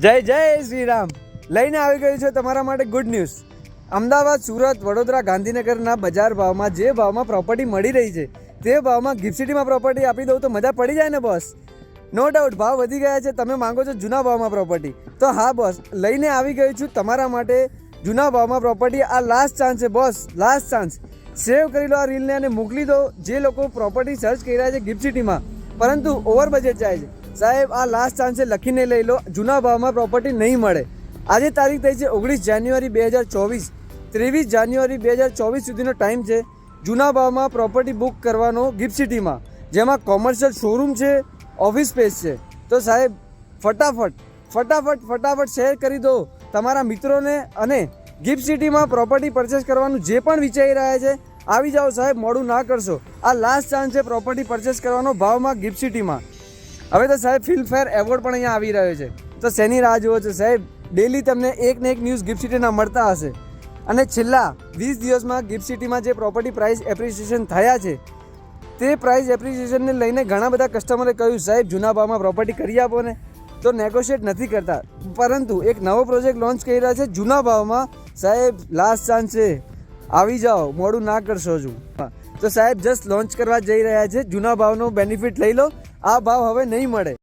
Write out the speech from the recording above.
જય જય શ્રી રામ. લઈને આવી ગયું છે તમારા માટે ગુડ ન્યૂઝ. અમદાવાદ, સુરત, વડોદરા, ગાંધીનગરના બજાર ભાવમાં જે ભાવમાં પ્રોપર્ટી મળી રહી છે તે ભાવમાં ગિફ્ટ સિટીમાં પ્રોપર્ટી આપી દઉં તો મજા પડી જાય ને બોસ. નો ડાઉટ ભાવ વધી ગયા છે. તમે માંગો છો જૂના ભાવમાં પ્રોપર્ટી, તો હા બોસ, લઈને આવી ગયું છું તમારા માટે જૂના ભાવમાં પ્રોપર્ટી. આ લાસ્ટ ચાન્સ છે બોસ, લાસ્ટ ચાન્સ. સેવ કરી લો આ રીલને અને મોકલી દો જે લોકો પ્રોપર્ટી સર્ચ કરી રહ્યા છે ગિફ્ટ સિટીમાં પરંતુ ઓવર બજેટ જાય છે. સાહેબ આ લાસ્ટ ચાન્સ છે, લખીને લઈ લો. જૂના ભાવમાં પ્રોપર્ટી નહીં મળે. આજે તારીખ થઈ છે 19 જાન્યુઆરી 2024. 23 જાન્યુઆરી 2024 સુધીનો ટાઈમ છે જૂના ભાવમાં પ્રોપર્ટી બુક કરવાનો ગિફ્ટ સિટીમાં, જેમાં કોમર્શિયલ શોરૂમ છે, ઓફિસ સ્પેસ છે. તો સાહેબ ફટાફટ શેર કરી દો તમારા મિત્રોને. અને ગિફ્ટ સિટીમાં પ્રોપર્ટી પરચેસ કરવાનું જે પણ વિચારી રહ્યા છે આવી જાઓ સાહેબ, મોડું ના કરશો. આ લાસ્ટ ચાન્સ છે પ્રોપર્ટી પરચેસ કરવાનો ભાવમાં ગિફ્ટ સિટીમાં. હવે તો સાહેબ ફિલ્મફેર એવોર્ડ પણ અહીંયા આવી રહ્યો છે, તો શેની રાહ જુઓ છો સાહેબ? ડેલી તમને એક ને એક ન્યૂઝ ગિફ્ટ સિટીના મળતા હશે. અને છેલ્લા 20 દિવસમાં ગિફ્ટ સિટીમાં જે પ્રોપર્ટી પ્રાઇસ એપ્રિસિએશન થયા છે તે પ્રાઇસ એપ્રિસિએશનને લઈને ઘણા બધા કસ્ટમરે કહ્યું સાહેબ જૂના ભાવમાં પ્રોપર્ટી કરી આપો ને, તો નેગોશિએટ નથી કરતા. પરંતુ એક નવો પ્રોજેક્ટ લોન્ચ કરી રહ્યા છે જૂના ભાવમાં. સાહેબ લાસ્ટ ચાન્સ છે, આવી જાઓ, મોડું ના કરશો હજુ. તો સાહેબ જસ્ટ લોન્ચ કરવા જઈ રહ્યા છે. જૂના ભાવનો બેનિફિટ લઈ લો. આ ભાવ હવે નહીં મળે.